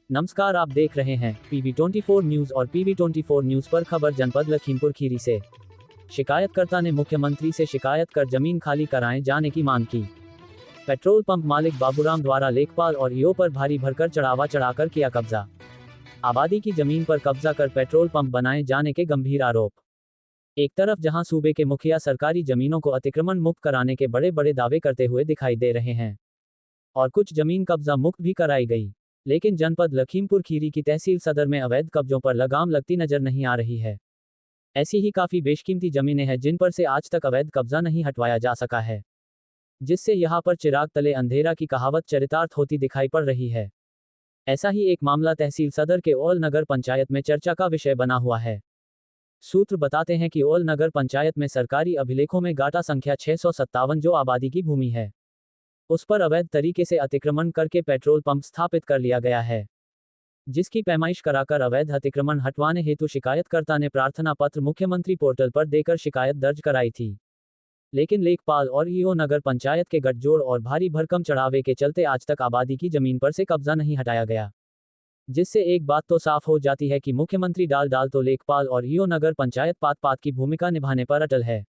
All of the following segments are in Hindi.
नमस्कार, आप देख रहे हैं PV24 न्यूज और PV24 न्यूज पर खबर जनपद लखीमपुर खीरी से। शिकायतकर्ता ने मुख्यमंत्री से शिकायत कर जमीन खाली कराए जाने की मांग की। पेट्रोल पंप मालिक बाबूराम द्वारा लेखपाल और ईओ पर भारी भरकर चढ़ावा चढ़ाकर किया कब्जा। आबादी की जमीन पर कब्जा कर पेट्रोल पंप बनाए जाने के गंभीर आरोप। एक तरफ जहां सूबे के मुखिया सरकारी जमीनों को अतिक्रमण मुक्त कराने के बड़े बड़े दावे करते हुए दिखाई दे रहे हैं और कुछ जमीन कब्जा मुक्त भी कराई गई, लेकिन जनपद लखीमपुर खीरी की तहसील सदर में अवैध कब्जों पर लगाम लगती नजर नहीं आ रही है। ऐसी ही काफी बेशकीमती जमीनें हैं जिन पर से आज तक अवैध कब्जा नहीं हटवाया जा सका है, जिससे यहां पर चिराग तले अंधेरा की कहावत चरितार्थ होती दिखाई पड़ रही है। ऐसा ही एक मामला तहसील सदर के ओल नगर पंचायत में चर्चा का विषय बना हुआ है। सूत्र बताते हैं कि ओल नगर पंचायत में सरकारी अभिलेखों में गाटा संख्या 657 जो आबादी की भूमि है, उस पर अवैध तरीके से अतिक्रमण करके पेट्रोल पंप स्थापित कर लिया गया है, जिसकी पैमाइश कराकर अवैध अतिक्रमण हटवाने हेतु शिकायतकर्ता ने प्रार्थना पत्र मुख्यमंत्री पोर्टल पर देकर शिकायत दर्ज कराई थी। लेकिन लेखपाल और ईओ नगर पंचायत के गठजोड़ और भारी भरकम चढ़ावे के चलते आज तक आबादी की जमीन पर से कब्जा नहीं हटाया गया, जिससे एक बात तो साफ हो जाती है कि मुख्यमंत्री डाल तो लेखपाल और ईओ नगर पंचायत पात की भूमिका निभाने पर अटल है।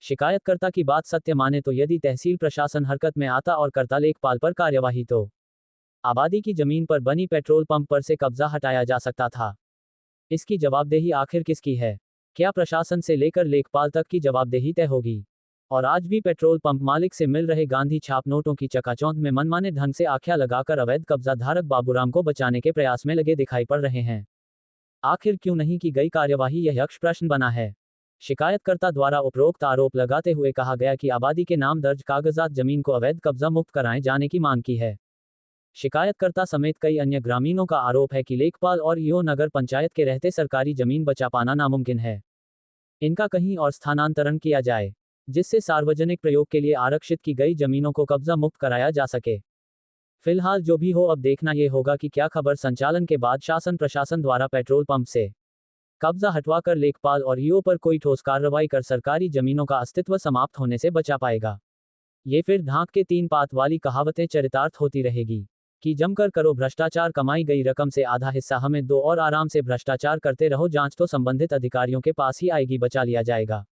शिकायतकर्ता की बात सत्य माने तो यदि तहसील प्रशासन हरकत में आता और करता लेखपाल पर कार्यवाही, तो आबादी की जमीन पर बनी पेट्रोल पंप पर से कब्जा हटाया जा सकता था। इसकी जवाबदेही आखिर किसकी है? क्या प्रशासन से लेकर लेखपाल तक की जवाबदेही तय होगी? और आज भी पेट्रोल पंप मालिक से मिल रहे गांधी छाप नोटों की चकाचौंध में मनमाने ढंग से आख्या लगाकर अवैध कब्जा धारक बाबूराम को बचाने के प्रयास में लगे दिखाई पड़ रहे हैं। आखिर क्यों नहीं की गई कार्यवाही, यह यक्ष प्रश्न बना है। शिकायतकर्ता द्वारा उपरोक्त आरोप लगाते हुए कहा गया कि आबादी के नाम दर्ज कागजात जमीन को अवैध कब्जा मुक्त कराए जाने की मांग की है। शिकायतकर्ता समेत कई अन्य ग्रामीणों का आरोप है कि लेखपाल और ईओ नगर पंचायत के रहते सरकारी जमीन बचा पाना नामुमकिन है। इनका कहीं और स्थानांतरण किया जाए, जिससे सार्वजनिक प्रयोग के लिए आरक्षित की गई जमीनों को कब्जा मुक्त कराया जा सके। फिलहाल जो भी हो, अब देखना यह होगा कि क्या खबर संचालन के बाद शासन प्रशासन द्वारा पेट्रोल पंप से कब्जा हटवाकर लेखपाल और ईओ पर कोई ठोस कार्रवाई कर सरकारी जमीनों का अस्तित्व समाप्त होने से बचा पाएगा। ये फिर ढांक के 3 पात वाली कहावतें चरितार्थ होती रहेगी कि जमकर करो भ्रष्टाचार, कमाई गई रकम से आधा हिस्सा हमें दो और आराम से भ्रष्टाचार करते रहो, जांच तो संबंधित अधिकारियों के पास ही आएगी, बचा लिया जाएगा।